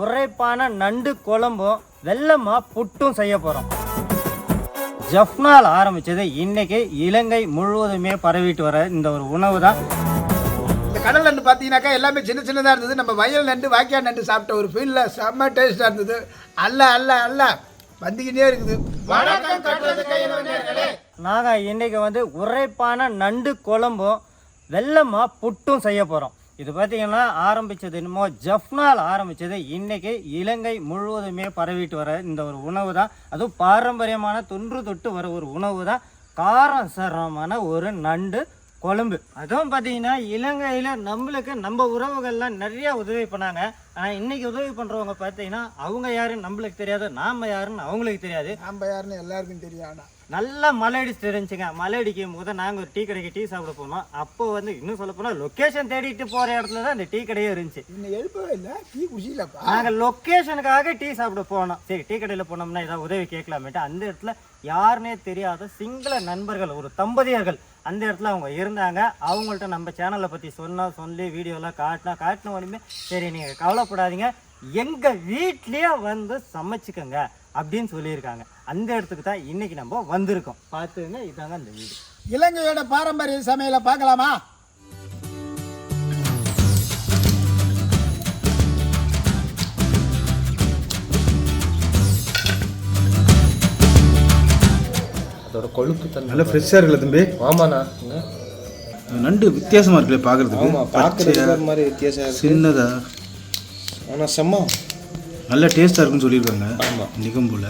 உரைப்பான நண்டு குழம்பும் வெல்லமா புட்டும் செய்ய போகிறோம். ஜஃப்னால் ஆரம்பித்தது இன்னைக்கு இலங்கை முழுவதுமே பரவிட்டு வர இந்த ஒரு உணவு தான். இந்த கடல் நண்டு பார்த்தீங்கன்னாக்கா எல்லாமே சின்ன சின்னதாக இருந்தது. நம்ம வயல் நண்டு வாய்க்கால் நண்டு சாப்பிட்ட ஒரு ஃபீலில் செம்ம டேஸ்ட்டாக இருந்தது. அல்ல வந்துக்கிட்டே இருக்குது. நாங்கள் இன்னைக்கு உரைப்பான நண்டு குழம்பும் வெல்லமா புட்டும் செய்ய போகிறோம். இது பார்த்தீங்கன்னா ஆரம்பித்தது என்னமோ ஜஃப்னால் ஆரம்பித்தது இன்றைக்கி இலங்கை முழுவதுமே பரவிட்டு வர இந்த ஒரு உணவு தான். அதுவும் பாரம்பரியமான தொன்று தொட்டு வர ஒரு உணவு தான். காரம் சரமான ஒரு நண்டு குழம்பு. அதுவும் பார்த்தீங்கன்னா இலங்கையில் நம்மளுக்கு நம்ம உறவுகள்லாம் நிறையா உதவி பண்ணாங்க. ஆனால் இன்றைக்கி உதவி பண்ணுறவங்க பார்த்தீங்கன்னா அவங்க யாருன்னு நம்மளுக்கு தெரியாது, நாம் யாருன்னு அவங்களுக்கு தெரியாது. நம்ம யாருன்னு எல்லாருக்கும் தெரியும். நல்லா மலை அடிச்சு தெரிஞ்சுங்க. மலை அடிக்கும் போது நாங்கள் ஒரு டீ கடைக்கு டீ சாப்பிட போனோம். அப்போ இன்னும் சொல்ல போனால் லொக்கேஷன் தேடிட்டு போகிற இடத்துல தான் அந்த டீ கடையே இருந்துச்சு. இன்னும் எழுப்பவே இல்லை, டீ குடிச்சிலப்பா. நாங்கள் லொக்கேஷனுக்காக டீ சாப்பிட போனோம். சரி, டீ கடையில் போனோம்னா ஏதாவது உதவி கேட்கலாமேட்டு அந்த இடத்துல யாருன்னே தெரியாத சிங்கள நண்பர்கள், ஒரு தம்பதியர்கள் அந்த இடத்துல அவங்க இருந்தாங்க. அவங்கள்ட்ட நம்ம சேனலை பற்றி சொல்லி வீடியோலாம் காட்டின உடனே சரி நீங்கள் கவலைப்படாதீங்க, எங்கள் வீட்லேயே சமைச்சுக்கோங்க அப்படின்னு சொல்லியிருக்காங்க. அந்த இடத்துக்கு தான் இன்னைக்கு நம்ம வந்திருக்கோம். பார்த்துங்க, இதாங்க அந்த வீடு. இலங்கையோட பாரம்பரிய சமையலை பார்க்கலாமா? அதோட கொழுப்பு தன்மை நல்லா ஃப்ரெஷ்ஷாக இருக்குல்ல தம்பி? ஆமாண்ணா. நண்டு வித்தியாசமாக இருக்குல்ல பார்க்குறதுக்கு? ஆமாம், பார்க்குறது ஒரு மாதிரி வித்தியாசம் சின்னதா. ஆனால் செம்ம நல்ல டேஸ்ட்டாக இருக்குன்னு சொல்லியிருக்காங்க. ஆமாம், நிகம்பூல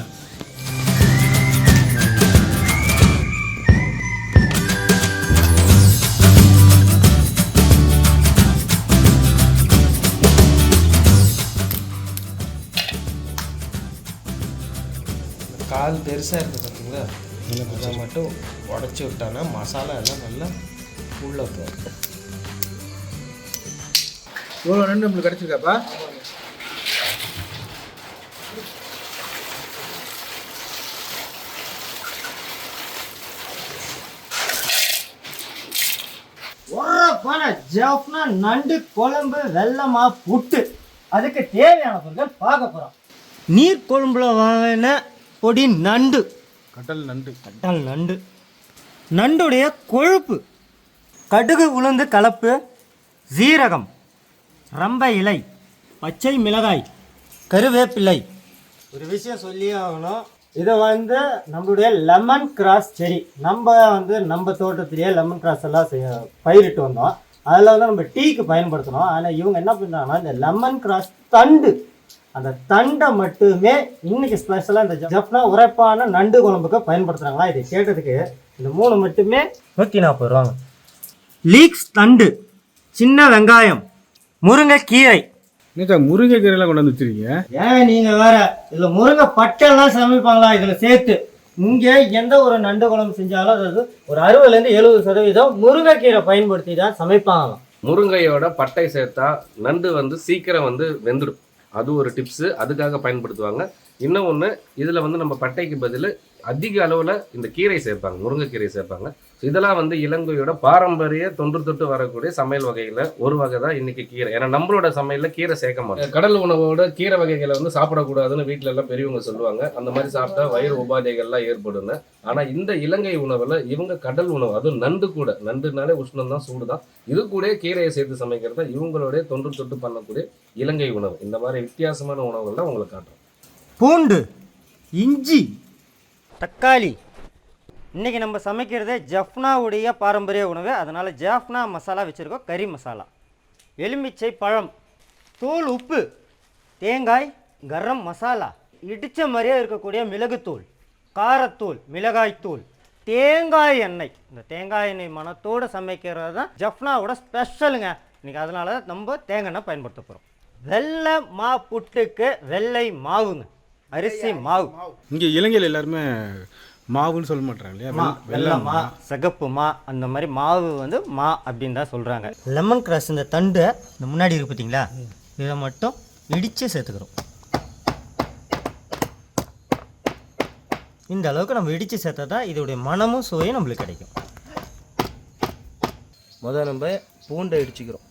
கால் பெருசாக இருக்குது பார்த்தீங்களா? அதை மட்டும் உடச்சி விட்டானா மசாலா எல்லாம் நல்லா உள்ளே போகும். எவ்வளோ நண்டு நம்மளுக்கு கிடச்சிருக்காப்பா? ஜஃப்னா நண்டு குழம்பு வெல்லமா புட்டு. அதுக்கு தேவையான பொருட்கள் பார்க்க போகிறோம். நீர் குழம்புல வாங்கின பொடி நண்டு, கடல் நண்டு, நண்டுடைய கொழுப்பு, கடுகு உளுந்து கலப்பு, சீரகம், ரம்ப இலை, பச்சை மிளகாய், கருவேப்பிள்ளை. ஒரு விஷயம் சொல்லியே ஆகணும். இதை நம்மளுடைய லெமன் கிராஸ் செடி, நம்ம தோட்டத்திலேயே லெமன் கிராஸ் எல்லாம் பயிரிட்டு வந்தோம். அதில் நம்ம டீக்கு பயன்படுத்தணும். ஆனால் இவங்க என்ன பண்ணுறாங்கன்னா இந்த லெமன் கிராஸ் தண்டு, அந்த தண்டை மட்டுமே இன்னைக்கு ஸ்பெஷலாக இந்த ஜஃப்னா உரைப்பான நண்டு குழம்புக்கு பயன்படுத்துகிறாங்களா? இதை கேட்டதுக்கு இந்த 3 மட்டுமே 140 ரூபாங்க. லீக்ஸ் தண்டு, சின்ன வெங்காயம், முருங்கைக்கீரை. என்னக்கா முருங்கைக்கீரைலாம் கொண்டு வந்து வச்சிருக்கீங்க? ஏன் நீங்கள் வேற இதில் முருங்கை பட்டெல்லாம் சமைப்பாங்களா இதில் சேர்த்து? இங்கே எந்த ஒரு நண்டு குழம்பு செஞ்சாலும் அதாவது ஒரு 60% 70% முருங்கைக்கீரை பயன்படுத்தி தான் சமைப்பாங்களாம். முருங்கையோட பட்டை சேர்த்தா நண்டு சீக்கிரம் வெந்துடும். அது ஒரு டிப்ஸு, அதுக்காக பயன்படுத்துவாங்க. இன்னொன்று, இதில் நம்ம பட்டைக்கு பதில் அதிக அளவில் இந்த கீரை சேர்ப்பாங்க, முருங்கைக்கீரை சேர்ப்பாங்க. இதெல்லாம் இலங்கையோட பாரம்பரிய தொன்று தொட்டு வரக்கூடிய சமையல் வகையில் ஒரு வகை தான் இன்னைக்கு கீரை. ஏன்னா நம்மளோட சமையலில் கீரை சேர்க்க மாட்டோம். கடல் உணவோட கீரை வகைகளை சாப்பிடக்கூடாதுன்னு வீட்டில எல்லாம் பெரியவங்க சொல்லுவாங்க. அந்த மாதிரி சாப்பிட்டா வயிறு உபாதைகள்லாம் ஏற்படுன்னு. ஆனால் இந்த இலங்கை உணவில் இவங்க கடல் உணவு, அதுவும் நண்டு கூட, நண்டுனாலே உஷ்ணம் தான், சூடு தான், இது கூட கீரையை சேர்த்து சமைக்கிறத இவங்களுடைய தொன்று தொட்டு பண்ணக்கூடிய இலங்கை உணவு. இந்த மாதிரி வித்தியாசமான உணவுகள் தான் உங்களுக்கு காட்டுறோம். பூண்டு, இஞ்சி, தக்காளி. இன்றைக்கி நம்ம சமைக்கிறதே ஜஃப்னாவுடைய பாரம்பரிய உணவு. அதனால் ஜஃப்னா மசாலா வச்சுருக்கோம், கறி மசாலா, எலுமிச்சை பழம், தூள் உப்பு, தேங்காய், கரம் மசாலா, இடித்த மாதிரியே இருக்கக்கூடிய மிளகுத்தூள், காரத்தூள், மிளகாய்த்தூள், தேங்காய் எண்ணெய். இந்த தேங்காய் எண்ணெய் மணத்தோடு சமைக்கிறது தான் ஜஃப்னாவோட ஸ்பெஷலுங்க இன்றைக்கி. அதனால தான் நம்ம தேங்காய் எண்ணெய் பயன்படுத்த போகிறோம். வெள்ளை மா புட்டுக்கு வெள்ளை மாவுங்க, அரிசி மாவு. இங்கே இலங்கையில் எல்லாருமே மாவுன்னு சொல்ல மாட்டாங்க இல்லையா? வெள்ளை மா, சிகப்பு மா, அந்த மாதிரி மாவு மா அப்படின்னு தான் சொல்கிறாங்க. லெமன் கிராஸ் இந்த தண்டு இந்த முன்னாடி இருக்கு பார்த்தீங்களா, இதை மட்டும் இடித்து சேர்த்துக்கிறோம். இந்த அளவுக்கு நம்ம இடித்து சேர்த்தா தான் இதோடைய மனமும் சுவையும் நம்மளுக்கு கிடைக்கும். முதல்ல நம்ம பூண்டை இடிச்சுக்கிறோம்.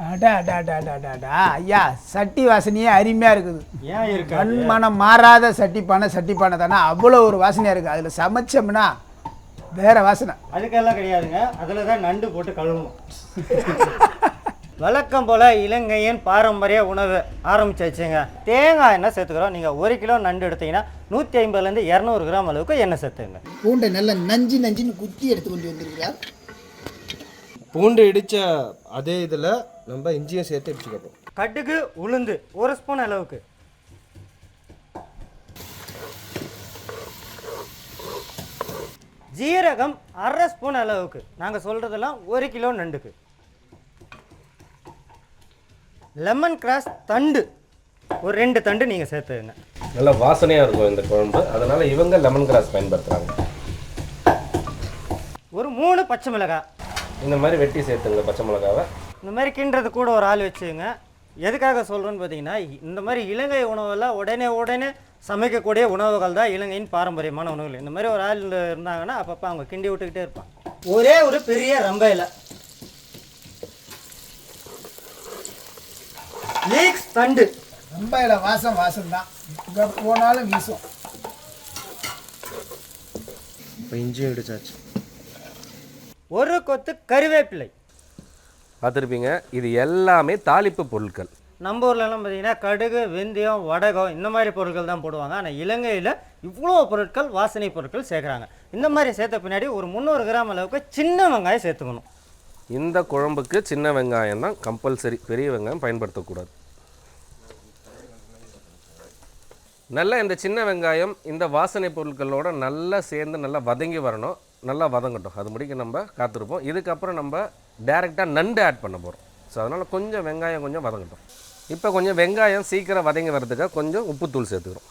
அடா அடா அடா அடா அடா அடா. ஐயா சட்டி வாசனையே அருமையாக இருக்குது. ஏன் இருக்கு மண்மனம் மாறாத சட்டிப்பானை தானே, அவ்வளோ ஒரு வாசனையாக இருக்குது. அதில் சமைச்சோம்னா வேற வாசனை. அதுக்கெல்லாம் கிடையாதுங்க, அதில் தான் நண்டு போட்டு கழுவணும். வழக்கம் போல் இலங்கையின் பாரம்பரிய உணவு ஆரம்பிச்சாச்சுங்க. தேங்காய் எண்ணெய் சேர்த்துக்கிறோம். நீங்கள் 1 கிலோ நண்டு எடுத்தீங்கன்னா 150லேருந்து 200 கிராம் அளவுக்கு எண்ணெய் சேர்த்துங்க. பூண்டை நல்லா நஞ்சுன்னு குத்தி எடுத்து கொண்டு வந்துருக்கிறார். பூண்டு இடித்த அதே இதில் நம்ம இஞ்சியும் சேர்த்து இடிச்சுக்கப்போம். கடுகு உளுந்து 1 ஸ்பூன் அளவுக்கு, ஜீரகம் 1/2 ஸ்பூன் அளவுக்கு. நாங்கள் சொல்கிறதெல்லாம் 1 கிலோ நண்டுக்கு. லெமன் கிராஸ் தண்டு ஒரு 2 தண்டு நீங்கள் சேர்த்துங்க. நல்லா வாசனையாக இருக்கும் இந்த குழம்பு, அதனால் இவங்க லெமன் கிராஸ் பயன்படுத்துகிறாங்க. ஒரு 3 பச்சை மிளகாய் இந்த மாதிரி வெட்டி சேர்த்துங்க. பச்சை மிளகாவை இந்த மாதிரி கிண்டுறது கூட ஒரு ஆள் வச்சுங்க. எதுக்காக சொல்கிறேன்னு பார்த்தீங்கன்னா, இந்த மாதிரி இலங்கை உணவெல்லாம் உடனே சமைக்கக்கூடிய உணவுகள் தான் இலங்கையின் பாரம்பரியமான உணவுகள். இந்த மாதிரி ஒரு ஆள் இருந்தாங்கன்னா அப்பப்போ அவங்க கிண்டி விட்டுக்கிட்டே இருப்பாங்க. ஒரே ஒரு பெரிய ரம்ப இலை, லீக்ஸ் தண்டு, ரொம்ப இல்லை வாசம் தான், இங்கே போனாலும் வீசும். இப்போ இஞ்சியும் இடிச்சாச்சு. ஒரு கொத்து கருவேப்பிலை. பார்த்துருப்பீங்க, இது எல்லாமே தாளிப்பு பொருட்கள். நம்ம ஊர்லலாம் பார்த்தீங்கன்னா கடுகு, வெந்தயம், வடகம் இந்த மாதிரி பொருட்கள் தான் போடுவாங்க. ஆனால் இலங்கையில் இவ்வளோ பொருட்கள், வாசனை பொருட்கள் சேர்க்குறாங்க. இந்த மாதிரி சேர்த்த பின்னாடி ஒரு 300 கிராம் அளவுக்கு சின்ன வெங்காயம் சேர்த்துக்கணும். இந்த குழம்புக்கு சின்ன வெங்காயம் தான் கம்பல்சரி, பெரிய வெங்காயம் பயன்படுத்தக்கூடாது. நல்லா இந்த சின்ன வெங்காயம் இந்த வாசனை பொருட்களோடு நல்லா சேர்ந்து நல்லா வதங்கி வரணும். நல்லா வதங்கட்டும், அது முடிக்க நம்ம காத்திருப்போம். இதுக்கப்புறம் நம்ம டைரெக்டாக நண்டு ஆட் பண்ண போகிறோம். ஸோ அதனால் கொஞ்சம் வெங்காயம் கொஞ்சம் வதங்கட்டும். இப்போ கொஞ்சம் வெங்காயம் சீக்கிரம் வதங்கி வர்றதுக்காக கொஞ்சம் உப்புத்தூள் சேர்த்துக்கிறோம்.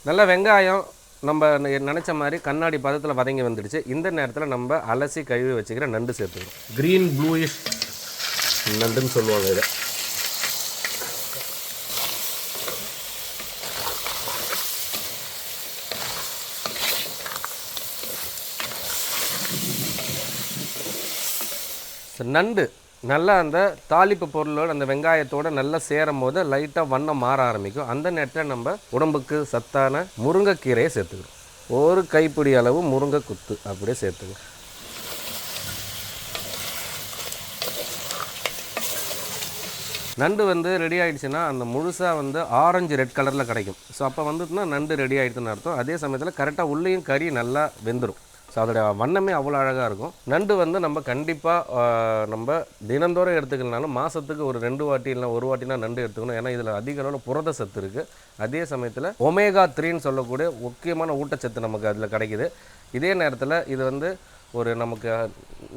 நல்லா வெங்காயம் நம்ம நினச்ச மாதிரி கண்ணாடி பதத்தில் வதங்கி வந்துடுச்சு. இந்த நேரத்தில் நம்ம அலசி கழுவி வச்சுக்கிற நண்டு சேர்த்துக்கிறோம். க்ரீன் ப்ளூயிஷ் நண்டுன்னு சொல்லுவாங்க இதை. நண்டு நல்லா அந்த தாளிப்பு பொருளோடு அந்த வெங்காயத்தோடு நல்லா சேரும் போது லைட்டாக வண்ணம் மாற ஆரம்பிக்கும். அந்த நேரத்தில் நம்ம உடம்புக்கு சத்தான முருங்கைக்கீரையை சேர்த்துக்கிறோம். ஒரு கைப்பிடி அளவு முருங்கை குத்து அப்படியே சேர்த்துங்க. நண்டு வந்து ரெடி ஆகிடுச்சுன்னா அந்த முழுசாக ஆரஞ்சு ரெட் கலரில் கிடைக்கும். ஸோ அப்போ வந்துட்டுனா நண்டு ரெடி ஆகிடுதுன்னு அர்த்தம். அதே சமயத்தில் கரெக்டாக உள்ளேயும் கறி நல்லா வெந்துடும். ஸோ அதோடைய வண்ணமே அவ்வளோ அழகாக இருக்கும். நண்டு நம்ம கண்டிப்பாக நம்ம தினந்தோறும் எடுத்துக்கலனாலும் மாதத்துக்கு ஒரு 2 வாட்டி இல்லை 1 வாட்டினா நண்டு எடுத்துக்கணும். ஏன்னா இதில் அதிக அளவில் புரத சத்து இருக்குது. அதே சமயத்தில் ஒமேகா 3ன்னு சொல்லக்கூடிய முக்கியமான ஊட்டச்சத்து நமக்கு அதில் கிடைக்குது. இதே நேரத்தில் இது ஒரு நமக்கு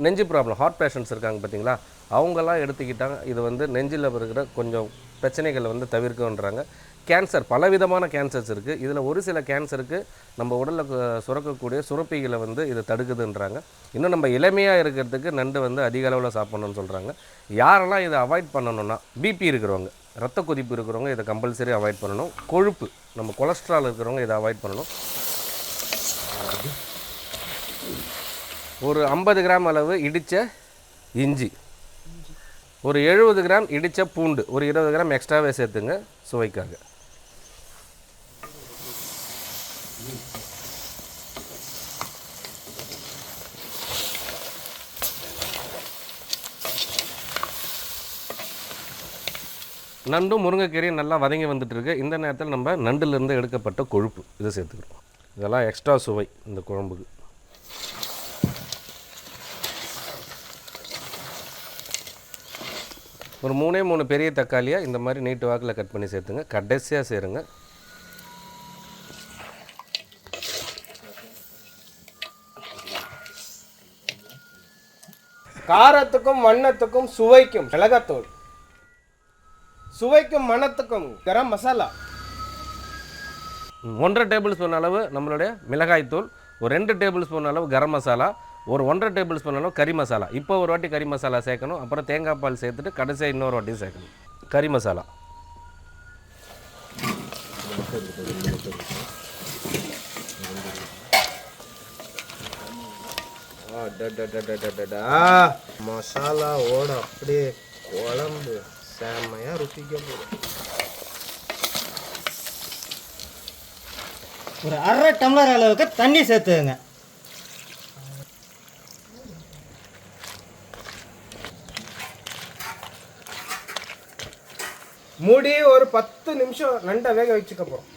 நெஞ்சு ப்ராப்ளம், ஹார்ட் பேஷண்ட்ஸ் இருக்காங்க பார்த்தீங்களா, அவங்கெல்லாம் எடுத்துக்கிட்டாங்க இது நெஞ்சில் இருக்கிற கொஞ்சம் பிரச்சனைகளை தவிர்க்கன்றாங்க. கேன்சர், பலவிதமான கேன்சர்ஸ் இருக்குது. இதில் ஒரு சில கேன்சருக்கு நம்ம உடலில் சுரக்கக்கூடிய சுரப்பிகளை இது தடுக்குதுன்றாங்க. இன்னும் நம்ம இளமையாக இருக்கிறதுக்கு நண்டு அதிக அளவில் சாப்பிட்ணுன்னு சொல்கிறாங்க. யாரெல்லாம் இதை அவாய்ட் பண்ணணும்னா, பிபி இருக்கிறவங்க, ரத்த கொதிப்பு இருக்கிறவங்க இதை கம்பல்சரி அவாய்ட் பண்ணணும். கொழுப்பு, நம்ம கொலஸ்ட்ரால் இருக்கிறவங்க இதை அவாய்ட் பண்ணணும். ஒரு 50 கிராம் அளவு இடித்த இஞ்சி, ஒரு 70 கிராம் இடித்த பூண்டு, ஒரு 20 கிராம் எக்ஸ்ட்ராவே சேர்த்துங்க சுவைக்காக. நண்டும் முருங்கைக்கீரையும் நல்லா வதங்கி வந்துட்டுருக்கு. இந்த நேரத்தில் நம்ம நண்டுலேருந்து எடுக்கப்பட்ட கொழுப்பு இதை சேர்த்துக்கிறோம். இதெல்லாம் எக்ஸ்ட்ரா சுவை இந்த குழம்புக்கு. ஒரு 3 பெரிய தக்காளியாக இந்த மாதிரி நீட்டு வாக்கில் கட் பண்ணி சேர்த்துங்க. கடைசியாக சேருங்க. காரத்துக்கும் வண்ணத்துக்கும் சுவைக்கும் மிளகாத்தூள், சுவைக்கும் மணத்துக்கும் கரம் மசாலா, 1.5 டேபிள் ஸ்பூன் அளவு நம்மளுடைய மிளகாய்த்தூள், ஒரு 2 டேபிள் ஸ்பூன் அளவு கரம் மசாலா, ஒரு 1.5 டேபிள் ஸ்பூன் அளவு கறி மசாலா. இப்போ ஒரு வாட்டி கறி மசாலா சேர்க்கணும். அப்புறம் தேங்காய் பால் சேர்த்துட்டு கடைசியாக இன்னொரு வாட்டியும் சேர்க்கணும். கறி மசாலா, மசாலாவோட அப்படியே குழம்பு செம்மையாக ருசிக்க போகுது. ஒரு 1/2 டம்ளர் அளவுக்கு தண்ணி சேர்த்துங்க. மூடி ஒரு 10 நிமிஷம் நண்டை வேக வச்சுக்க போகிறோம்.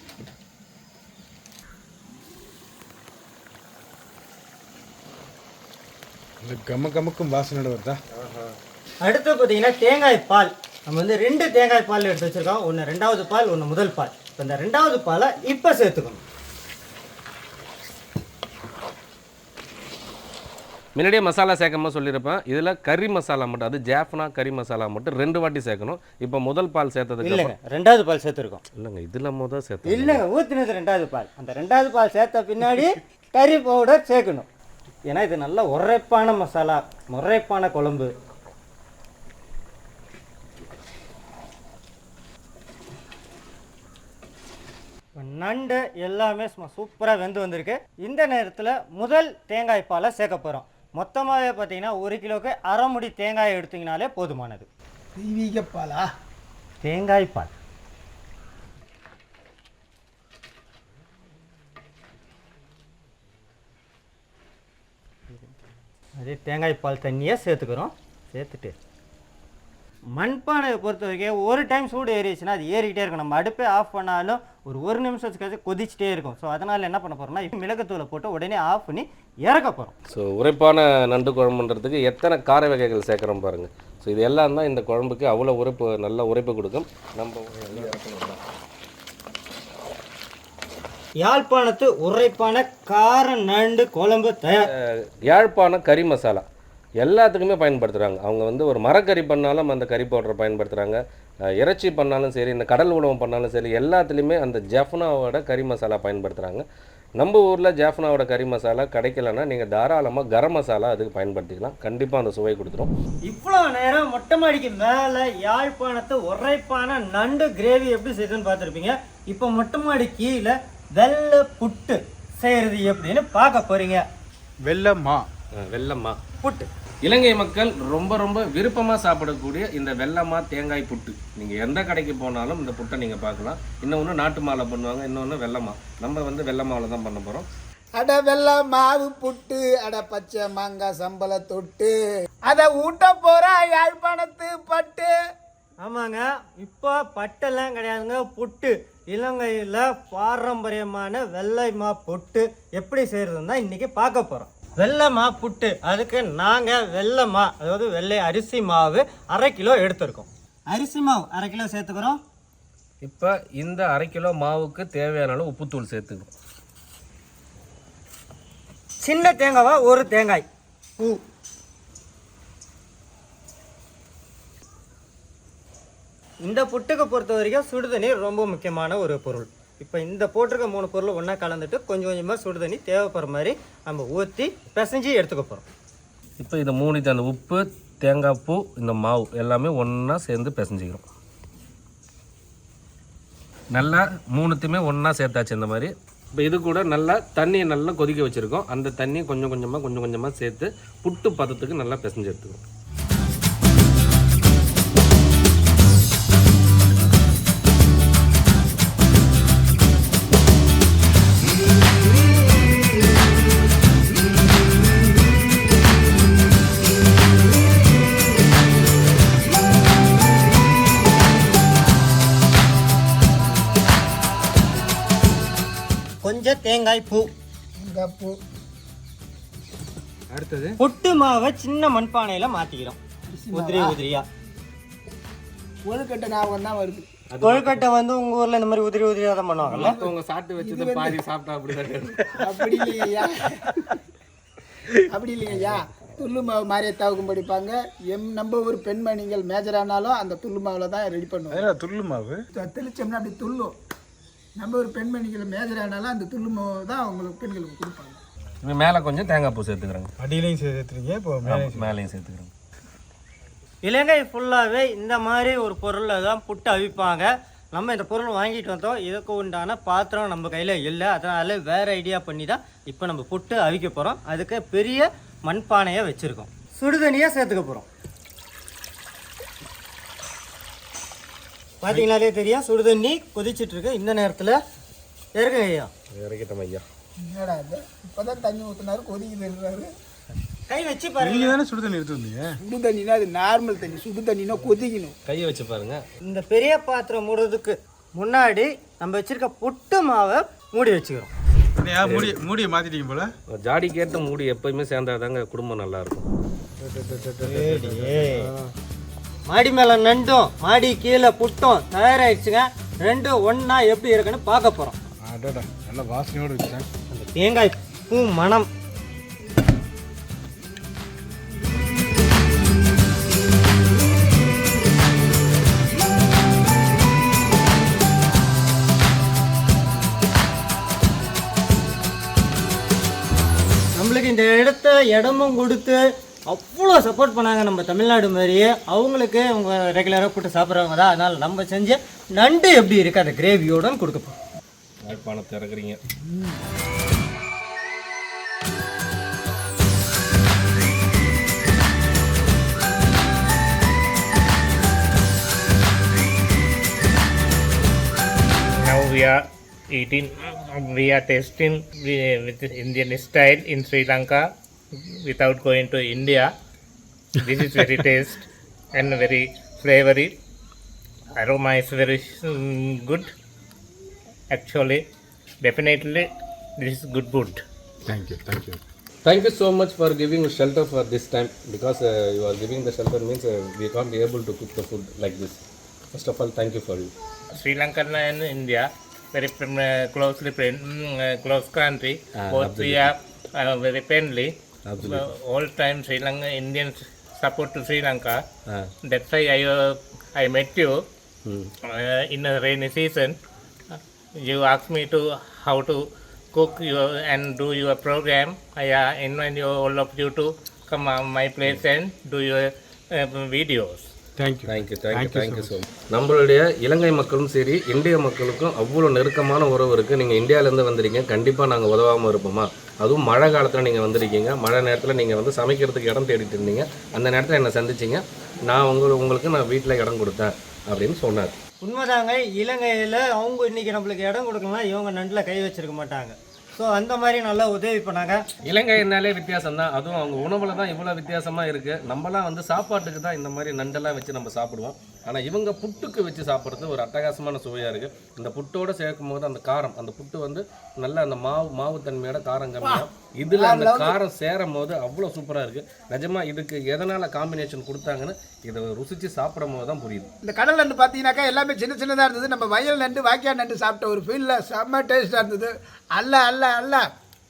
இந்த கமக்கும் வாசனை வருதா? அடுத்து பார்த்தீங்கன்னா தேங்காய் பால். நம்ம வந்து 2 தேங்காய் பால் எடுத்து வச்சுருக்கோம். ஒன்று 2வது பால், ஒன்று முதல் பால். இப்போ இந்த 2வது பாலை இப்போ சேர்த்துக்கணும். முன்னாடியே மசாலா சேர்க்காம சொல்லியிருப்பேன். இதில் கறி மசாலா மட்டும், அது ஜாஃப்னா கறி மசாலா மட்டும் 2 வாட்டி சேர்க்கணும். இப்போ முதல் பால் சேர்த்ததுக்கு இல்லைங்க, 2வது பால் சேர்த்துருக்கோம். இல்லைங்க, இதில் முதல் சேர்த்து இல்லைங்க, ஊற்றினது 2வது பால். அந்த 2வது பால் சேர்த்த பின்னாடி கறி பவுடர் சேர்க்கணும். ஏன்னா இது நல்ல உரைப்பான மசாலா, உரைப்பான குழம்பு. நண்டு எல்லாமே சூப்பராக வெந்து வந்திருக்கு. இந்த நேரத்தில் முதல் தேங்காய் பாலை சேர்க்க போகிறோம். மொத்தமாகவே பார்த்தீங்கன்னா 1 கிலோவுக்கு 1/2 முடி தேங்காய் எடுத்திங்கனாலே போதுமானது. தெய்வீக பாலா? தேங்காய் பால். அதே தேங்காய் பால் தண்ணியை சேர்த்துக்கிறோம். சேர்த்துட்டு மண்பானையை பொறுத்த வரைக்கும் ஒரு டைம் சூடு ஏறிச்சுன்னா அது ஏறிக்கிட்டே இருக்கும். நம்ம அடுப்பே ஆஃப் பண்ணாலும் ஒரு 1 நிமிஷத்துக்கு கொதிச்சுட்டே இருக்கும். ஸோ அதனால் என்ன பண்ண போகிறோம்னா இப்போ மிளகுத்தூளை போட்டு உடனே ஆஃப் பண்ணி இறக்க போகிறோம். ஸோ உரைப்பான நண்டு குழம்புன்றதுக்கு எத்தனை கார வகைகள் சேர்க்குறோம் பாருங்கள். ஸோ இது எல்லாம் தான் இந்த குழம்புக்கு அவ்வளோ உரைப்பு, நல்ல உரைப்பு கொடுக்கும். நம்ம யாழ்ப்பாணத்து உரைப்பான கார நண்டு குழம்பு தயார். யாழ்ப்பாண கறி மசாலா எல்லாத்துக்குமே பயன்படுத்துகிறாங்க. அவங்க வந்து ஒரு மரக்கறி பண்ணாலும் அந்த கறி பவுடரை பயன்படுத்துகிறாங்க. இறைச்சி பண்ணாலும் சரி, இந்த கடல் உணவு பண்ணாலும் சரி, எல்லாத்துலேயுமே அந்த ஜாஃப்னாவோட கறி மசாலா பயன்படுத்துகிறாங்க. நம்ம ஊரில் ஜாஃப்னாவோட கறி மசாலா கிடைக்கலன்னா நீங்கள் தாராளமாக கரம் மசாலா அதுக்கு பயன்படுத்திக்கலாம். கண்டிப்பாக அந்த சுவை கொடுத்துரும். இவ்வளோ நேரம் மொட்டை மாடிக்கு மேலே யாழ்ப்பாணத்து உரைப்பான நண்டு கிரேவி எப்படி செய்யுதுன்னு பார்த்துருப்பீங்க. இப்போ மொட்டை மாடி கீழே வெள்ளை புட்டு செய்கிறது எப்படின்னு பார்க்க போகிறீங்க. வெள்ளமா வெள்ளமா புட்டு இலங்கை மக்கள் ரொம்ப ரொம்ப விருப்பமாக சாப்பிடக்கூடிய இந்த வெள்ளமா தேங்காய் புட்டு. நீங்கள் எந்த கடைக்கு போனாலும் இந்த புட்டை நீங்கள் பார்க்கலாம். இன்னொன்று நாட்டு மாலை பண்ணுவாங்க, இன்னொன்று வெள்ளமா. நம்ம வந்து வெள்ளமாவில் தான் பண்ண போகிறோம். அட வெள்ள மாவு புட்டு, அட பச்சை மாங்காய் சம்பள தொட்டு, அதை ஊட்ட போற யாழ்ப்பாணத்து பட்டு. ஆமாங்க, இப்போ பட்டெல்லாம் கிடையாதுங்க, புட்டு. இலங்கையில் பாரம்பரியமான வெள்ளைமா புட்டு எப்படி செய்கிறதுன்னு தான் இன்றைக்கி பார்க்க போகிறோம். வெள்ளைமா புட்டு, அதுக்கு நாங்கள் வெள்ளைமா, அதாவது வெள்ளை அரிசி மாவு 1/2 கிலோ எடுத்துருக்கோம். அரிசி மாவு 1/2 கிலோ சேர்த்துக்கிறோம். இப்போ இந்த 1/2 கிலோ மாவுக்கு தேவையான அளவு உப்புத்தூள் சேர்த்துக்கிறோம். சின்ன தேங்காவா 1 தேங்காய் பூ. இந்த புட்டுக்கு பொறுத்த வரைக்கும் சுடுதண்ணீர் ரொம்ப முக்கியமான ஒரு பொருள். இப்போ இந்த போட்டிருக்க 3 பொருள் ஒன்றா கலந்துட்டு கொஞ்சம் கொஞ்சமாக சுடுதண்ணி தேவைப்படுற மாதிரி நம்ம ஊற்றி பிசைஞ்சு எடுத்துக்க போகிறோம். இப்போ இதை மூணிட்டு அந்த உப்பு, தேங்காய் பூ, இந்த மாவு எல்லாமே ஒன்றா சேர்ந்து பிசைஞ்சிக்கிறோம். நல்லா 3த்தையுமே ஒன்றா சேர்த்தாச்சு இந்த மாதிரி. இப்போ இது கூட நல்லா தண்ணியை நல்லா கொதிக்க வச்சுருக்கோம். அந்த தண்ணியை கொஞ்சம் கொஞ்சமாக சேர்த்து புட்டு பதத்துக்கு நல்லா பிசைஞ்சு எடுத்துக்கிறோம். கொஞ்சம் தேங்காய் பூ. பூ அடுத்தது புட்டு மாவை சின்ன மண்பானையில் மாற்றிக்கிறோம். உதிரியா கொழுக்கட்டை ஞாபகம் தான் வருது. கொழுக்கட்டை வந்து உங்கள் ஊரில் இந்த மாதிரி உதிரியாக தான் பண்ணுவாங்கல்ல? உங்க சாப்பிட்டு வச்சது பாதி சாப்பிட்டா அப்படிதான். அப்படி இல்லையா? அப்படி இல்லைங்கய்யா, துள்ளு மாவு மாரியத்தாவுக்கும் படிப்பாங்க. நம்ம ஒரு பெண்மணிகள் மேஜர் ஆனாலும் அந்த துள்ளு மாவில் தான் ரெடி பண்ணுவோம். துள்ளு மாவு தெளிச்சோம்னா அப்படி துள்ளும். நம்ம ஒரு பெண்மணிகள் மேஜர் ஆனாலும் அந்த துள்ளு மாவு தான் அவங்களுக்கு பெண்களுக்கு கொடுப்பாங்க. மேலே கொஞ்சம் தேங்காய் பூ சேர்த்துக்கிறாங்க. அடியிலையும் சேர்த்துறீங்க, இப்போ மேலேயும் சேர்த்துக்கிறாங்க. இலங்கை ஃபுல்லாகவே இந்த மாதிரி ஒரு பொருளில் தான் புட்டு அவிப்பாங்க. நம்ம இந்த பொருள் வாங்கிட்டு வந்தோம். இதுக்கு உண்டான பாத்திரம் நம்ம கையில் இல்லை. அதனால் வேறு ஐடியா பண்ணி தான் இப்போ நம்ம புட்டு அவிக்க போகிறோம். அதுக்கு பெரிய மண்பானையை வச்சுருக்கோம். சுடுதண்ணியை சேர்த்துக்க போகிறோம். பார்த்தீங்கனாலே தெரியும் சுடுதண்ணி கொதிச்சிட்ருக்கு. இந்த நேரத்தில் இறக்குங்க ஐயா. இறக்கிட்டோம் ஐயா. என்னடா இது இப்போதான் தண்ணி ஊற்றினாரு கொதிக்குது இருக்காரு. கை வச்சு பாருங்க. நீங்கள் தானே சுடு தண்ணி எடுத்து வந்தீங்க. சுடு தண்ணினா அது நார்மல் தண்ணி, சுடு தண்ணினா கொதிக்கணும். கையை வச்சு பாருங்க. இந்த பெரிய பாத்திரம் மூடுறதுக்கு முன்னாடி நம்ம வச்சிருக்க புட்டு மாவை மூடி வச்சுக்கிறோம். மூடியை மாற்றிட்டீங்க போல. ஜாடி கேட்ட மூடி எப்பயுமே சேர்ந்தாதாங்க குடும்பம் நல்லா இருக்கும். மாடி மேலே நண்டும் மாடி கீழே புட்டும் தயாராகிடுச்சுங்க. ரெண்டும் ஒன்றா எப்படி இருக்குன்னு பார்க்க போகிறோம். அடடா நல்ல வாசனையோடு வச்சேன். அந்த தேங்காய் பூ மணம். நம்மளுக்கு இந்த இடமும் கொடுத்து அவ்வளோ சப்போர்ட் பண்ணாங்க நம்ம தமிழ்நாடு மாதிரியே. அவங்களுக்கு அவங்க ரெகுலராக போட்டு சாப்பிட்றவங்க தான். அதனால் நம்ம செஞ்ச நண்டு எப்படி இருக்குது அந்த கிரேவியோடு கொடுக்க போகிறோம். யாழ்ப்பாணத்தை இறக்குறீங்க. Now we are tasting with Indian style in Sri Lanka without going to India. This is very taste and very flavory. Aroma is very good. Actually, definitely this is good food. Thank you. Thank you so much for giving shelter for this time, because you are giving the shelter means we can't be able to cook the food like this. First of all, thank you for you. Sri Lanka and India very closely close country. Both we are very friendly. All time Sri Lanka Indians support to Sri Lanka. That's why I met you in a rainy season. You asked me to how to cook and do your program. I invite you, all of you to come on my place and do your videos. Thank you. So நம்மளுடைய இலங்கை மக்களும் சரி இந்திய மக்களுக்கும் அவ்வளோ நெருக்கமான உறவு இருக்குது. நீங்கள் இந்தியாவிலேருந்து வந்திருக்கீங்க, கண்டிப்பாக நாங்கள் உதவாமல் இருப்போமா? அதுவும் மழை காலத்தில் நீங்கள் வந்திருக்கீங்க. மழை நேரத்தில் நீங்கள் வந்து சமைக்கிறதுக்கு இடம் தேடிட்டு இருந்தீங்க. அந்த நேரத்தில் என்னை சந்திச்சிங்க. நான் உங்களுக்கு நான் வீட்டில் இடம் கொடுத்தேன் அப்படின்னு சொன்னார். உண்மைதாங்க. இலங்கையில் அவங்க இன்றைக்கி நம்மளுக்கு இடம் கொடுக்கலாம், இவங்க நண்டில் கை வச்சிருக்க மாட்டாங்க. ஸோ அந்த மாதிரி நல்லா உதவி பண்ணாங்க. இலங்கைனாலே வித்தியாசம் தான். அதுவும் அவங்க உணவில் தான் இவ்வளோ வித்தியாசமாக இருக்குது. நம்மலாம் வந்து சாப்பாட்டுக்கு தான் இந்த மாதிரி நண்டெல்லாம் வச்சு நம்ம சாப்பிடுவோம். ஆனால் இவங்க புட்டுக்கு வச்சு சாப்பிட்றது ஒரு அட்டகாசமான சுவையாக இருக்குது. இந்த புட்டோடு சேர்க்கும் போது அந்த காரம், அந்த புட்டு வந்து நல்ல அந்த மாவு தன்மையோட காரம் கம்மியாக, இதில் அந்த காரம் சேரும் போது அவ்வளோ சூப்பராக இருக்குது. நிஜமாக இதுக்கு எதனால் காம்பினேஷன் கொடுத்தாங்கன்னு இதை ருசித்து சாப்பிடும் போது தான் புரியுது. இந்த கடல் நண்டு பார்த்தீங்கன்னாக்கா எல்லாமே சின்ன சின்னதாக இருந்தது. நம்ம வயல் நண்டு வாய்க்கால் நண்டு சாப்பிட்ட ஒரு ஃபீலில் செம்ம டேஸ்ட்டாக இருந்தது. அல்ல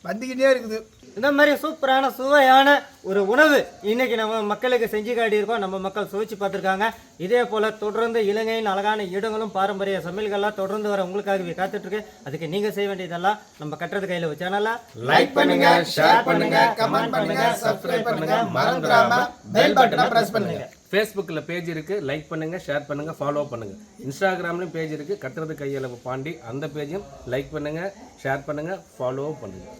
வந்துக்கிட்டே இருக்குது. இந்த மாதிரி சூப்பரான சுவையான ஒரு உணவு இன்றைக்கி நம்ம மக்களுக்கு செஞ்சு காட்டியிருக்கோம். நம்ம மக்கள் சுவைச்சு பார்த்துருக்காங்க. இதே போல் தொடர்ந்து இலங்கையின் அழகான இடங்களும் பாரம்பரிய சமையல்கள்லாம் தொடர்ந்து வர உங்களுக்காகவே காத்துட்ருக்கு. அதுக்கு நீங்கள் செய்ய வேண்டியதெல்லாம் நம்ம கட்டுறது கையில் வச்சு சேனலை லைக் பண்ணுங்க, ஷேர் பண்ணுங்க, கமெண்ட் பண்ணுங்க, சப்ஸ்கிரைப் பண்ணுங்க, மறந்துடாம பெல் பட்டனை பிரஸ் பண்ணுங்க. ஃபேஸ்புக்கில் பேஜ் இருக்குது, லைக் பண்ணுங்கள், ஷேர் பண்ணுங்கள், ஃபாலோ பண்ணுங்கள். இன்ஸ்டாகிராம்லேயும் பேஜ் இருக்குது, கட்டுறது கையளவு பாண்டி. அந்த பேஜையும் லைக் பண்ணுங்கள், ஷேர் பண்ணுங்கள், ஃபாலோ பண்ணுங்கள்.